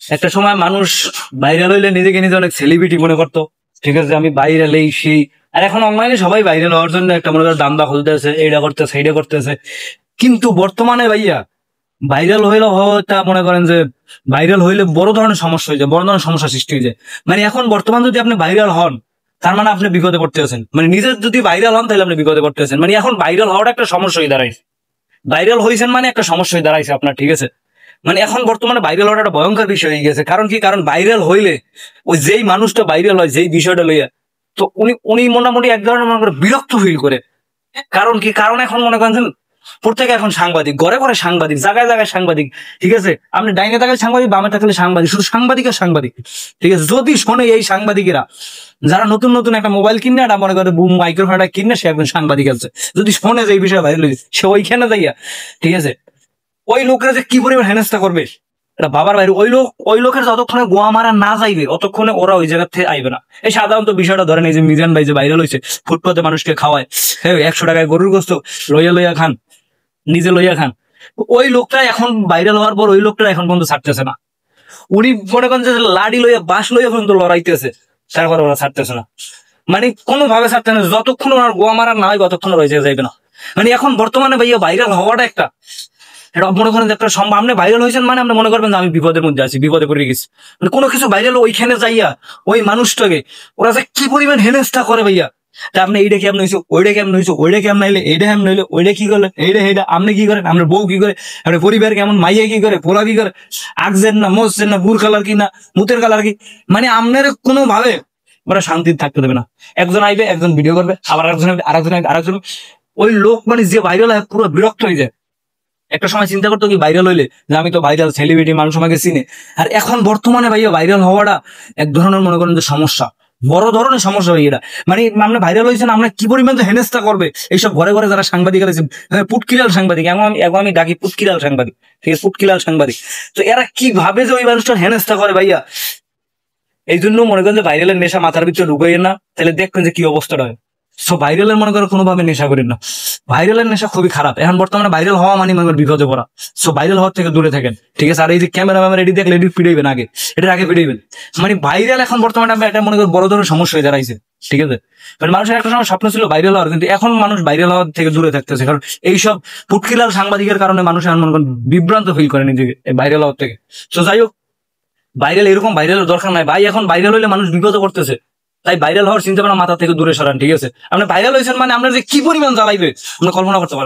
একটা সময় মানুষ ভাইরাল হইলে নিজেকে নিজে অনেক সেলিব্রিটি মনে করতো, ঠিক আছে, আমি ভাইরাল এই সেই। আর এখন অনলাইনে সবাই ভাইরাল হওয়ার জন্য একটা মনে করো দান্দা খুলতেছে, এইটা করতেছে এইটা করতেছে। কিন্তু বর্তমানে ভাইয়া ভাইরাল হইলে হওয়াটা মনে করেন যে ভাইরাল হইলে বড় ধরনের সমস্যা হয়ে যায়, বড় ধরনের সমস্যা সৃষ্টি হয়ে যায়। মানে এখন বর্তমান যদি আপনি ভাইরাল হন, তার মানে আপনি বিপদে পড়তে আছেন। মানে নিজের যদি ভাইরাল হন তাহলে আপনি বিপদে পড়তে আছেন। মানে এখন ভাইরাল হওয়াটা একটা সমস্যা হয়ে দাঁড়াইছে। ভাইরাল হয়েছেন মানে একটা সমস্যা হয়ে দাঁড়াইছে আপনার, ঠিক আছে। মানে এখন বর্তমানে ভাইরাল হওয়াটা একটা ভয়ঙ্কর বিষয় হয়ে গেছে। কারণ কি, কারণ ভাইরাল হইলে ওই যেই মানুষটা ভাইরাল হয় যেই বিষয়টা লইয়া, তো উনি উনি মোটামুটি এক ধরনের মনে করে বিরক্ত ফিল করে। কারণ কি, কারণ এখন মনে করেন প্রত্যেকে এখন সাংবাদিক, ঘরে ঘরে সাংবাদিক, জায়গায় জায়গায় সাংবাদিক, ঠিক আছে। আপনি ডাইনে থাকলে সাংবাদিক, বামে থাকলে সাংবাদিক, শুধু সাংবাদিক আর সাংবাদিক, ঠিক আছে। যদি শোনে এই সাংবাদিকেরা যারা নতুন নতুন একটা মোবাইল কিনে, এটা মনে করে মাইক্রোফোন কিনে, সে একজন সাংবাদিক আছে, যদি শোনে যে এই বিষয়ে ভাইরাল হয়েছে, সে ওইখানে যাইয়া, ঠিক আছে, ওই লোকেরা যে কি পরিমাণ হেনস্থা করবে এটা বাবার বাইরে। ওই লোকের যতক্ষণে গোয়া মারা না যাইবে অতক্ষণে ওরা ওই জায়গা থেকে আইবে না। এই সাধারণত বিষয়টা ধরেন, এই যে মিজান ভাই যে ভাইরাল হয়েছে, ফুটপাতে মানুষকে খাওয়ায়, হ্যাঁ 100 টাকায় গরুর গোস্ত লইয়া লইয়া খান, নিজে লইয়া খান। ওই লোকটা এখন ভাইরাল হওয়ার পর ওই লোকটা এখন পর্যন্ত ছাড়তেছে না। উনি মনে করেন যে লাড়ি লইয়া বাঁশ লইয়া পর্যন্ত লড়াইতেছে, তারপর ওরা ছাড়তেছে না। মানে কোনোভাবে ছাড়তে না, যতক্ষণ ওনার গোয়া মারা না হয় ততক্ষণ ওরা যাইবে না। মানে এখন বর্তমানে ভাইয়া ভাইরাল হওয়াটা একটা, এটা মনে করেন একটা সম্ভব। আপনি ভাইরাল হয়েছেন মানে আপনি মনে করবেন যে আমি বিপদের মধ্যে আছি, বিপদে পড়ে গেছি। মানে কোনো কিছু ভাইরাল ওইখানে যাইয়া ওই মানুষটাকে ওরা যে কি পরিমাণ হেনস্থা করে ভাইয়া, তা আপনি এইটা কেমন হয়েছে, ওইটা কেমন হয়েছে, ওইটা কেমন হইলে, এইটা কেমন হইলে, ওইটা কি করলেন, এইটা আপনি কি করেন, আপনার বউ কি করে, আপনার পরিবার কেমন, মাইয়া কি করে, পোলা কি করে, আগজেন না মসজেন না, বুর কালার কি না মুতের কালার কি। মানে আপনার কোনো ভাবে ওরা শান্তিতে থাকতে দেবে না। একজন আইবে, একজন ভিডিও করবে, আবার আরেকজন আইবে, আরেকজন। ওই লোক মানে যে ভাইরাল হয় পুরো বিরক্ত হয়ে যায়। একটা সময় চিন্তা করতো কি ভাইরাল হইলে যে আমি তো ভাইরাল সেলিব্রিটি, মানুষ আমাকে চিনে। আর এখন বর্তমানে ভাইয়া ভাইরাল হওয়াটা এক ধরনের মনে করেন যে সমস্যা, বড় ধরনের সমস্যা হয়ে এটা। মানে আমরা ভাইরাল হয়েছেন, আমরা কি পরিমাণ হেনস্থা করবে এইসব ঘরে ঘরে যারা সাংবাদিক আছে, পুটকিলাল সাংবাদিক, এখন আমি ডাকি পুটকিলাল সাংবাদিক, ঠিক আছে, পুটকিলাল সাংবাদিক। তো এরা কিভাবে যে ওই মানুষটা হেনস্থা করে ভাইয়া, এই জন্য মনে করেন যে ভাইরালের নেশা মাথার ভিতরে ঢুকাইয়েন না, তাহলে দেখবেন যে কি অবস্থাটা হয়। সো ভাইরালের মনে করেন কোনোভাবে নেশা করেন না, ভাইরালের নেশা খুবই খারাপ। এখন বর্তমানে ভাইরাল হওয়া মানে মনে করেন বিপদে পড়া। সো ভাইরাল হওয়ার থেকে দূরে থাকেন, ঠিক আছে। আর এই যে ক্যামেরা ম্যামেরা এটি দেখলে এটি পিড়াইবেন আগে, এটার আগে পিড়াইবেন। মানে ভাইরাল এখন বর্তমানে একটা মনে করেন বড় ধরনের সমস্যা হয়ে দাঁড়াইছে, ঠিক আছে। মানে মানুষের একটা সময় স্বপ্ন ছিল ভাইরাল হওয়ার, কিন্তু এখন মানুষ ভাইরাল হওয়ার থেকে দূরে থাকতেছে। কারণ এইসব পুটকিলাল সাংবাদিকের কারণে মানুষ এখন মনে করেন বিভ্রান্ত ফিল করে নিজেকে ভাইরাল হওয়ার থেকে। সো যাই হোক, ভাইরাল এরকম ভাইরালের দরকার নাই ভাই। এখন ভাইরাল হইলে মানুষ বিপদে করতেছে, তাই ভাইরাল হওয়ার চিন্তা ভাবনা মাথা থেকে দূরে সরান, ঠিক আছে। আপনি ভাইরাল হয়েছেন মানে আপনার যে কি পরিমাণ জ্বালাইবে আপনি কল্পনা করতে পারেন।